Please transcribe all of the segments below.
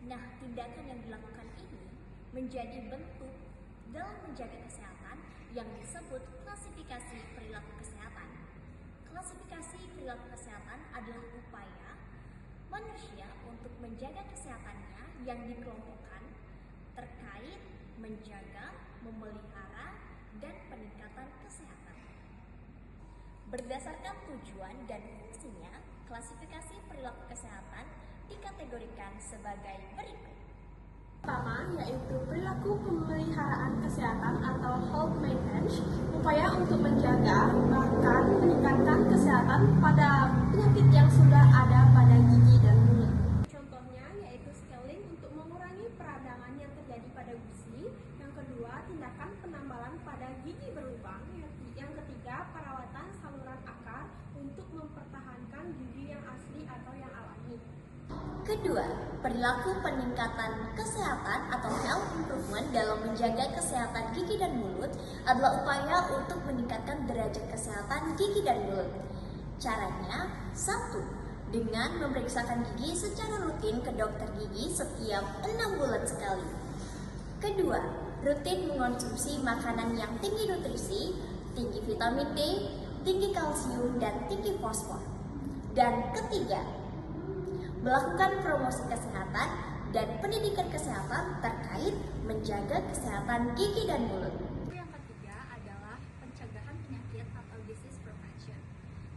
Nah, tindakan yang dilakukan ini menjadi bentuk dalam menjaga kesehatan yang disebut klasifikasi perilaku kesehatan. Klasifikasi perilaku kesehatan adalah upaya manusia untuk menjaga kesehatannya yang dikelompokkan terkait menjaga, memelihara, dan peningkatan kesehatan. Berdasarkan tujuan dan fungsinya, klasifikasi perilaku kesehatan dikategorikan sebagai berikut. Pertama, yaitu perilaku pemeliharaan kesehatan atau health maintenance, upaya untuk menjaga bahkan meningkatkan kesehatan pada penyakit yang sudah ada pada gigi dan mulut. Contohnya yaitu scaling untuk mengurangi peradangan yang terjadi pada gusi. Yang kedua, tindakan penambalan pada gigi berlubang. Yang ketiga, perawatan saluran akar untuk mempertahankan gigi yang asli atau yang alami. Kedua, perilaku peningkatan kesehatan atau health improvement dalam menjaga kesehatan gigi dan mulut adalah upaya untuk meningkatkan derajat kesehatan gigi dan mulut. Caranya, 1. Dengan memeriksakan gigi secara rutin ke dokter gigi setiap 6 bulan sekali. Kedua, rutin mengonsumsi makanan yang tinggi nutrisi, tinggi vitamin D, tinggi kalsium, dan tinggi fosfor. Dan ketiga, melakukan promosi kesehatan dan pendidikan kesehatan terkait menjaga kesehatan gigi dan mulut. Yang ketiga adalah pencegahan penyakit atau disease prevention.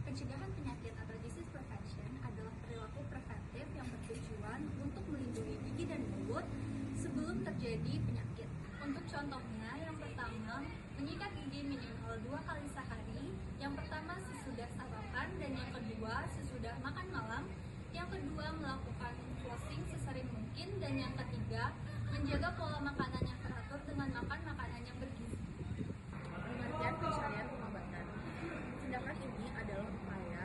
Pencegahan penyakit atau disease prevention adalah perilaku preventif yang bertujuan untuk melindungi gigi dan mulut sebelum terjadi penyakit. Untuk contohnya, yang pertama, menyikat gigi minimal 2 kali sehari. Yang pertama sesudah sarapan dan yang kedua sesudah makan malam. Yang kedua, melakukan flossing sesering mungkin, dan yang ketiga, menjaga pola makanan yang teratur dengan makan makanan yang bergizi. Pengertian pencarian pengobatan. Tindakan ini adalah upaya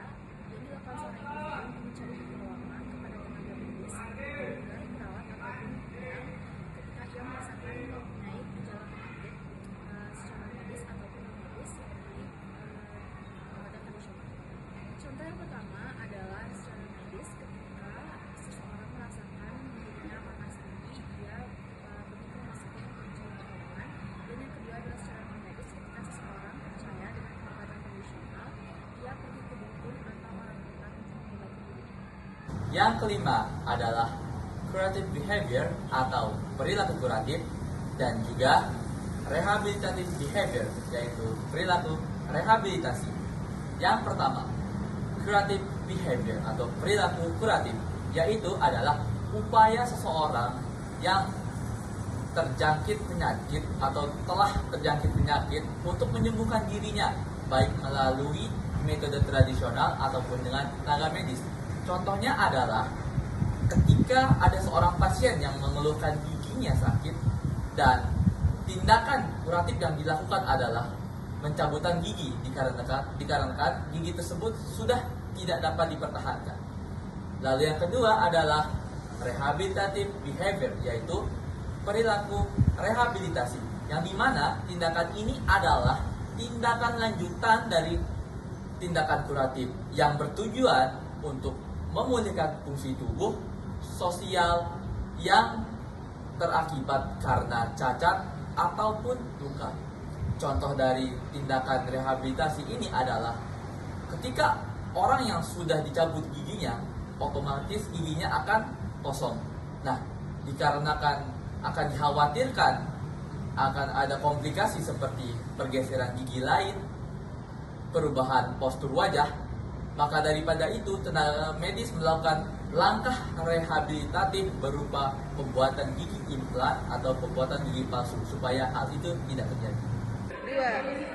yang dilakukan seorang individu untuk mencari pertolongan kepada tenaga medis, dokter, perawat ataupun bidan ketika ia merasakan mempunyai gejala penyakit secara medis ataupun non medis seperti pengobatan tradisional. Contoh yang pertama adalah secara medis ketika seseorang merasakan dirinya panas tinggi, dia pergi ke rumah sakit untuk mencari pertolongan. Dan yang kedua adalah secara non medis ketika seseorang percaya dengan pengobatan tradisional, dia pergi ke dukun atau orang pintar untuk mengobati dirinya. Yang kelima adalah curative behavior atau perilaku kuratif, dan juga rehabilitative behavior, yaitu perilaku rehabilitasi. Yang pertama, curative behavior atau perilaku kuratif, yaitu adalah upaya seseorang yang terjangkit penyakit atau telah terjangkit penyakit untuk menyembuhkan dirinya, baik melalui metode tradisional ataupun dengan tenaga medis. Contohnya adalah ketika ada seorang pasien yang mengeluhkan giginya sakit, dan tindakan kuratif yang dilakukan adalah pencabutan gigi dikarenakan gigi tersebut sudah tidak dapat dipertahankan. Lalu yang kedua adalah rehabilitative behavior, yaitu perilaku rehabilitasi, yang dimana tindakan ini adalah tindakan lanjutan dari tindakan kuratif yang bertujuan untuk memulihkan fungsi tubuh sosial yang terakibat karena cacat ataupun luka. Contoh dari tindakan rehabilitasi ini adalah ketika orang yang sudah dicabut giginya, otomatis giginya akan kosong. Nah, dikarenakan akan dikhawatirkan akan ada komplikasi seperti pergeseran gigi lain, perubahan postur wajah, maka daripada itu tenaga medis melakukan langkah rehabilitatif berupa pembuatan gigi implan atau pembuatan gigi palsu supaya hal itu tidak terjadi. 2.